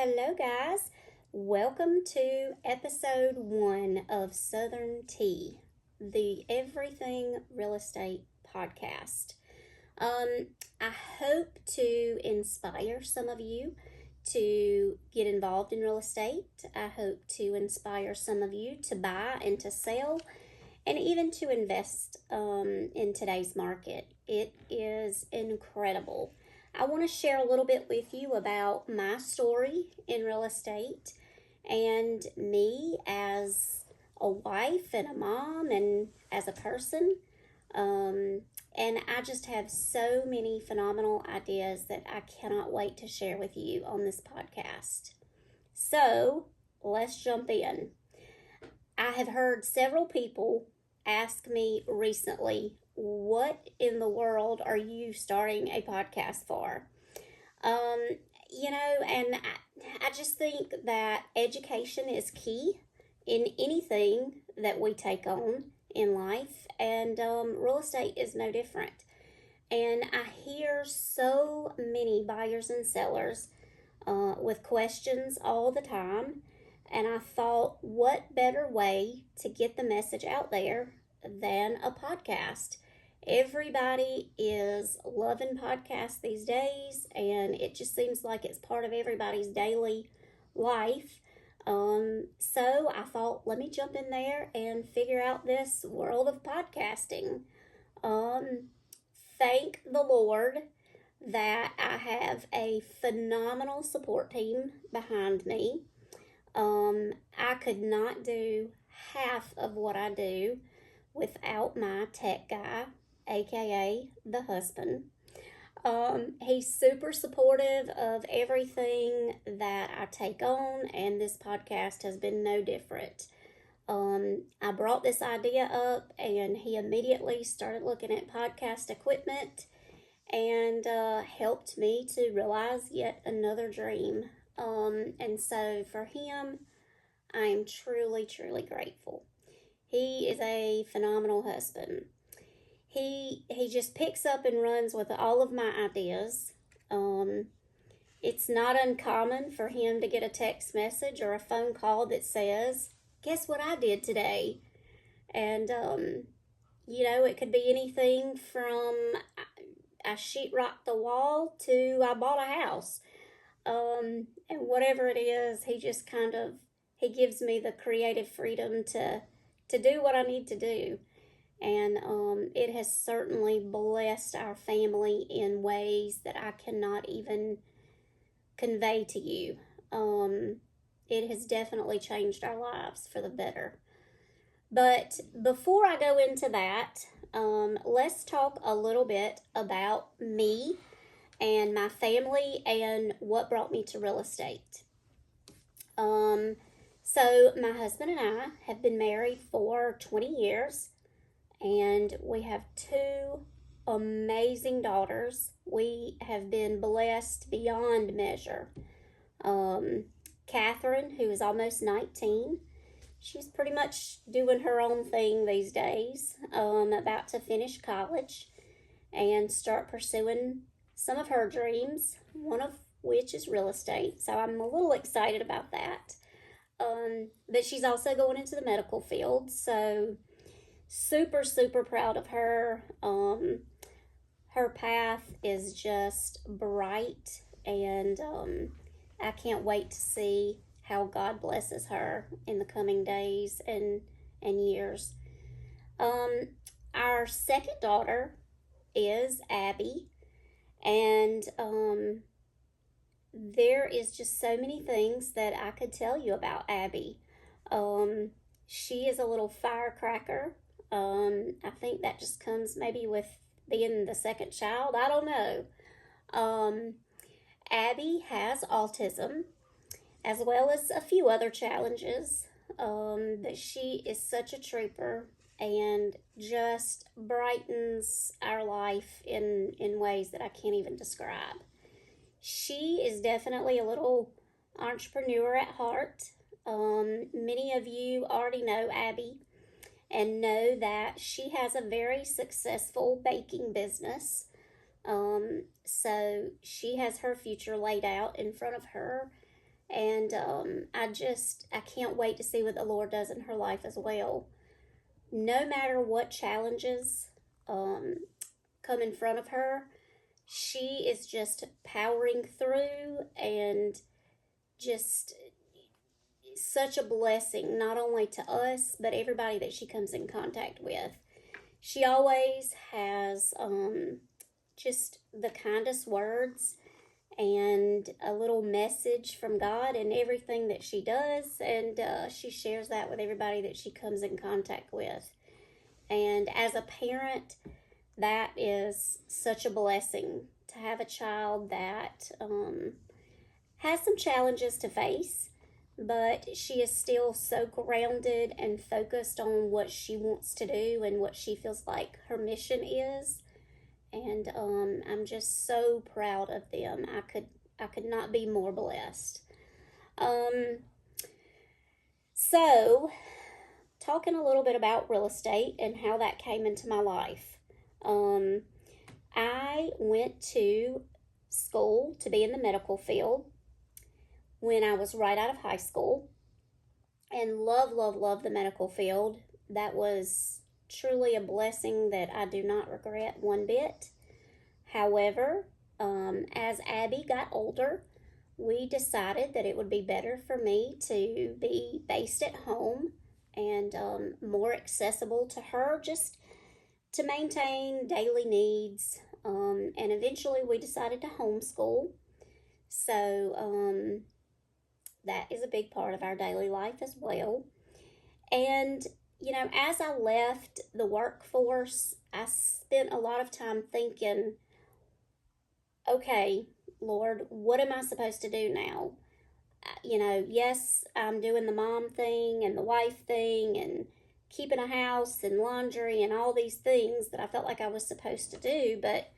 Hello, guys. Welcome to episode 1 of Southern Tea, the Everything Real Estate podcast. I hope to inspire some of you to get involved in real estate. I hope to inspire some of you to buy and to sell and even to invest in today's market. It is incredible. I want to share a little bit with you about my story in real estate and me as a wife and a mom and as a person. And I just have so many phenomenal ideas that I cannot wait to share with you on this podcast. So let's jump in. I have heard several people ask me recently, what in the world are you starting a podcast for? And I just think that education is key in anything that we take on in life, and real estate is no different. And I hear so many buyers and sellers with questions all the time. And I thought, what better way to get the message out there than a podcast? Everybody is loving podcasts these days, and it just seems like it's part of everybody's daily life. So I thought, let me jump in there and figure out this world of podcasting. Thank the Lord that I have a phenomenal support team behind me. I could not do half of what I do without my tech guy, aka the husband. He's super supportive of everything that I take on, and this podcast has been no different. I brought this idea up, and he immediately started looking at podcast equipment and helped me to realize yet another dream. And so for him, I am truly, truly grateful. He is a phenomenal husband. He just picks up and runs with all of my ideas. It's not uncommon for him to get a text message or a phone call that says, "Guess what I did today?" And it could be anything from I sheetrocked the wall to I bought a house. And whatever it is, he just he gives me the creative freedom to do what I need to do. And it has certainly blessed our family in ways that I cannot even convey to you. It has definitely changed our lives for the better. But before I go into that, let's talk a little bit about me and my family and what brought me to real estate. So my husband and I have been married for 20 years, and we have 2 amazing daughters. We have been blessed beyond measure. Catherine, who is almost 19, she's pretty much doing her own thing these days, about to finish college and start pursuing some of her dreams, one of which is real estate. So I'm a little excited about that. But she's also going into the medical field, so super, super proud of her. Her path is just bright, and I can't wait to see how God blesses her in the coming days and years. Our second daughter is Abby, and there is just so many things that I could tell you about Abby. She is a little firecracker. I think that just comes maybe with being the second child. I don't know. Abby has autism, as well as a few other challenges. But she is such a trooper and just brightens our life in ways that I can't even describe. She is definitely a little entrepreneur at heart. Many of you already know Abby and know that she has a very successful baking business. So she has her future laid out in front of her, And I can't wait to see what the Lord does in her life as well. No matter what challenges um, come in front of her, she is just powering through and just such a blessing, not only to us, but everybody that she comes in contact with. She always has just the kindest words and a little message from God in everything that she does, and she shares that with everybody that she comes in contact with. And as a parent, that is such a blessing to have a child that has some challenges to face, but she is still so grounded and focused on what she wants to do and what she feels like her mission is. And I'm just so proud of them. I could not be more blessed. Um, so talking a little bit about real estate and how that came into my life. I went to school to be in the medical field when I was right out of high school, and love the medical field. That was truly a blessing that I do not regret one bit. However, as Abby got older, we decided that it would be better for me to be based at home and more accessible to her, just to maintain daily needs. And eventually we decided to homeschool. So that is a big part of our daily life as well. And, as I left the workforce, I spent a lot of time thinking, okay, Lord, what am I supposed to do now? Yes, I'm doing the mom thing and the wife thing and keeping a house and laundry and all these things that I felt like I was supposed to do, but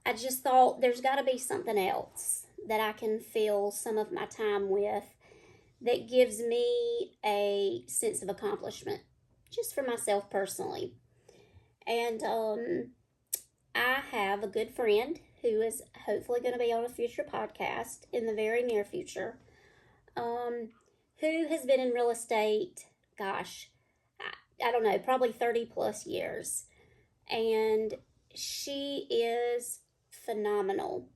I just thought there's got to be something else that I can fill some of my time with that gives me a sense of accomplishment, just for myself personally. And I have a good friend who is hopefully going to be on a future podcast in the very near future, who has been in real estate, gosh, I don't know, probably 30 plus years. And she is phenomenal.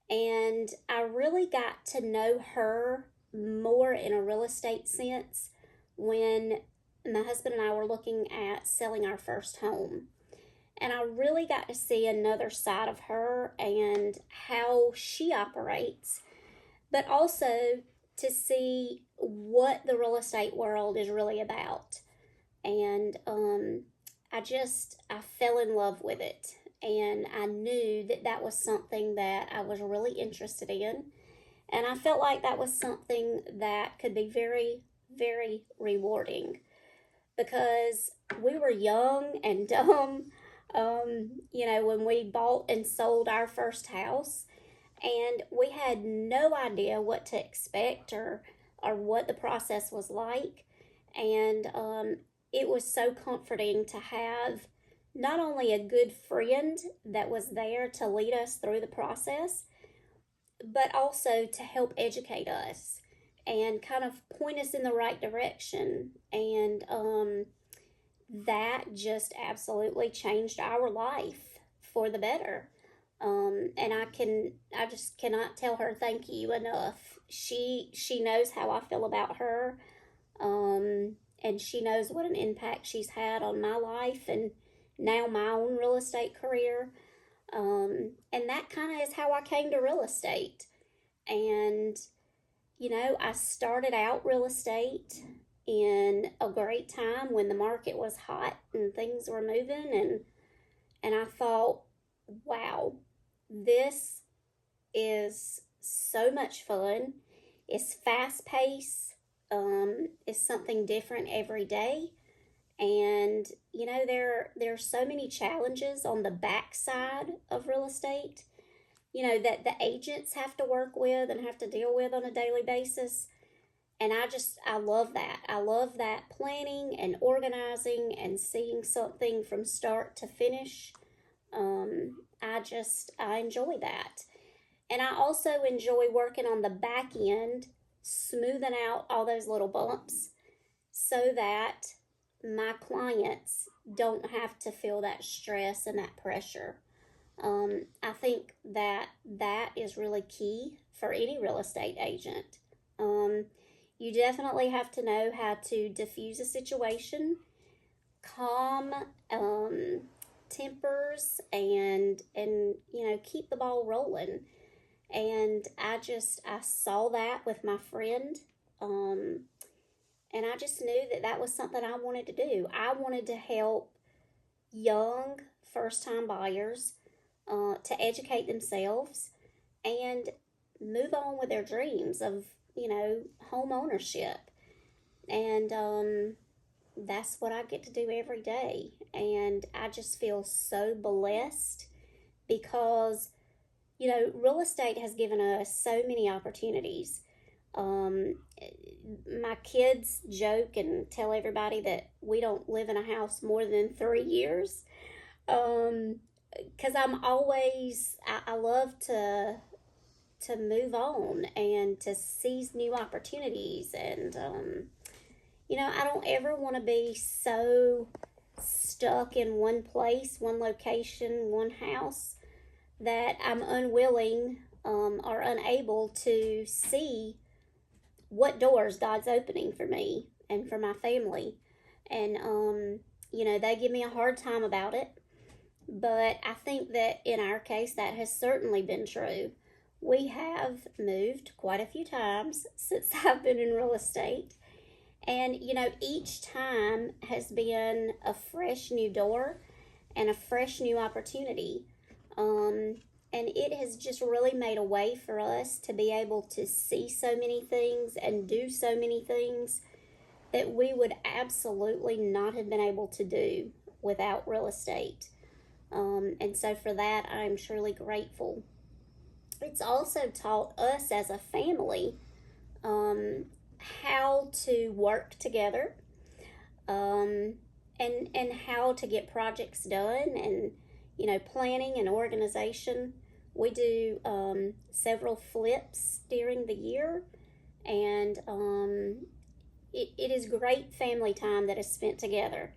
And I really got to know her more in a real estate sense when my husband and I were looking at selling our first home. And I really got to see another side of her and how she operates, but also to see what the real estate world is really about. And I fell in love with it. And I knew that that was something that I was really interested in. And I felt like that was something that could be very, very rewarding because we were young and dumb, when we bought and sold our first house. And we had no idea what to expect or what the process was like. And it was so comforting to have not only a good friend that was there to lead us through the process, but also to help educate us and kind of point us in the right direction. And that just absolutely changed our life for the better. And I just cannot tell her thank you enough. She knows how I feel about her, and she knows what an impact she's had on my life and now my own real estate career. And that kind of is how I came to real estate. And I started out real estate in a great time when the market was hot and things were moving, and I thought, wow, this is so much fun. It's fast paced. It's something different every day. And there are so many challenges on the backside of real estate, that the agents have to work with and have to deal with on a daily basis. And I love that. I love that planning and organizing and seeing something from start to finish. I enjoy that. And I also enjoy working on the back end smoothing out all those little bumps so that my clients don't have to feel that stress and that pressure. I think that that is really key for any real estate agent. You definitely have to know how to diffuse a situation, calm tempers, and keep the ball rolling. And I saw that with my friend, and I just knew that that was something I wanted to do. I wanted to help young first time buyers to educate themselves and move on with their dreams of, home ownership. And that's what I get to do every day. And I just feel so blessed because, real estate has given us so many opportunities. Um, my kids joke and tell everybody that we don't live in a house more than 3 years. Because I love to move on and to seize new opportunities. And, I don't ever want to be so stuck in one place, one location, one house that I'm unwilling or unable to see what doors God's opening for me and for my family. And, they give me a hard time about it. But I think that in our case, that has certainly been true. We have moved quite a few times since I've been in real estate. And, each time has been a fresh new door and a fresh new opportunity. And it has just really made a way for us to be able to see so many things and do so many things that we would absolutely not have been able to do without real estate. And so for that, I'm truly grateful. It's also taught us as a family how to work together, and how to get projects done, and planning and organization. We do several flips during the year, and it is great family time that is spent together.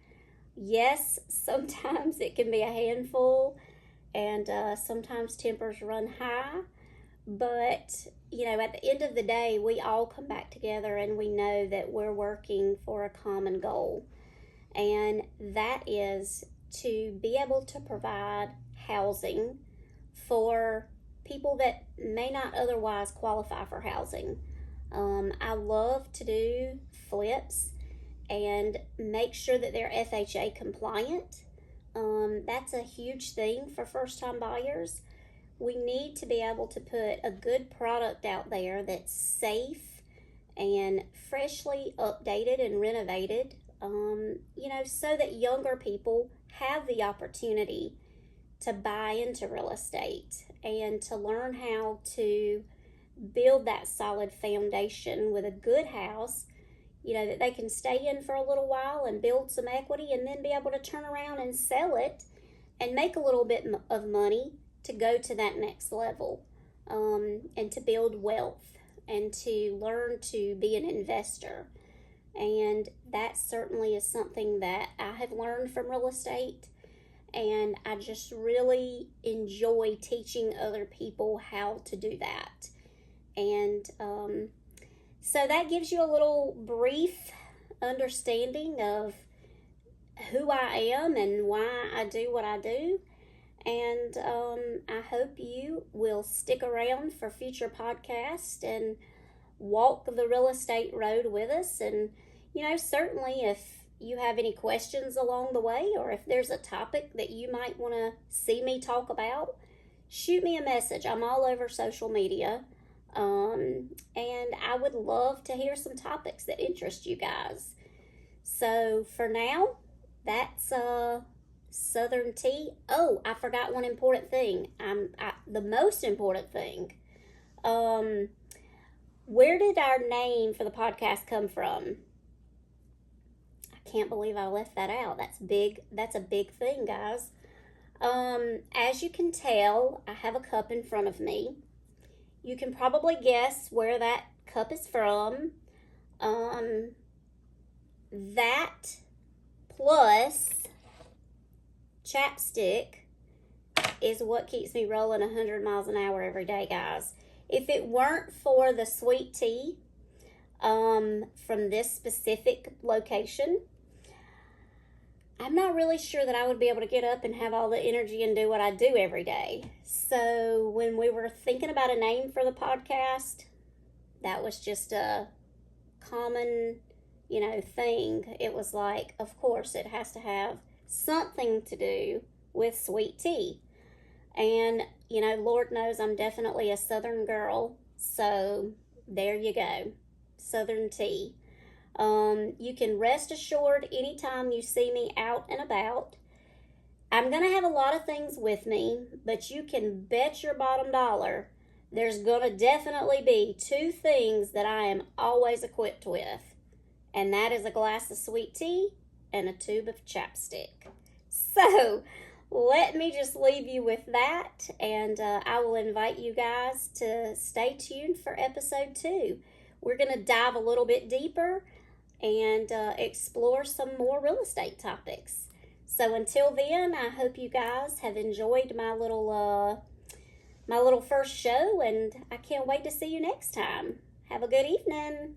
Yes, sometimes it can be a handful, and sometimes tempers run high, but at the end of the day, we all come back together and we know that we're working for a common goal, and that is to be able to provide housing for people that may not otherwise qualify for housing. I love to do flips and make sure that they're FHA compliant. That's a huge thing for first time buyers. We need to be able to put a good product out there that's safe and freshly updated and renovated, so that younger people have the opportunity to buy into real estate and to learn how to build that solid foundation with a good house, that they can stay in for a little while and build some equity and then be able to turn around and sell it and make a little bit of money to go to that next level, and to build wealth and to learn to be an investor. And that certainly is something that I have learned from real estate, and I just really enjoy teaching other people how to do that. And so that gives you a little brief understanding of who I am and why I do what I do. And I hope you will stick around for future podcasts and walk the real estate road with us. And, certainly if you have any questions along the way, or if there's a topic that you might want to see me talk about, shoot me a message. I'm all over social media. And I would love to hear some topics that interest you guys. So for now, that's Southern Tea. Oh, I forgot one important thing. The most important thing. Where did our name for the podcast come from? I can't believe I left that out. That's big. That's a big thing, guys. As you can tell, I have a cup in front of me. You can probably guess where that cup is from. That plus chapstick is what keeps me rolling 100 miles an hour every day, guys. If it weren't for the sweet tea from this specific location, I'm not really sure that I would be able to get up and have all the energy and do what I do every day. So when we were thinking about a name for the podcast, that was just a common, thing. It was like, of course, it has to have something to do with sweet tea. And, Lord knows I'm definitely a Southern girl. So there you go. Southern tea. You can rest assured anytime you see me out and about. I'm going to have a lot of things with me, but you can bet your bottom dollar there's going to definitely be 2 things that I am always equipped with. And that is a glass of sweet tea and a tube of chapstick. So let me just leave you with that, and I will invite you guys to stay tuned for episode 2. We're going to dive a little bit deeper and explore some more real estate topics. So until then, I hope you guys have enjoyed my little first show, and I can't wait to see you next time. Have a good evening.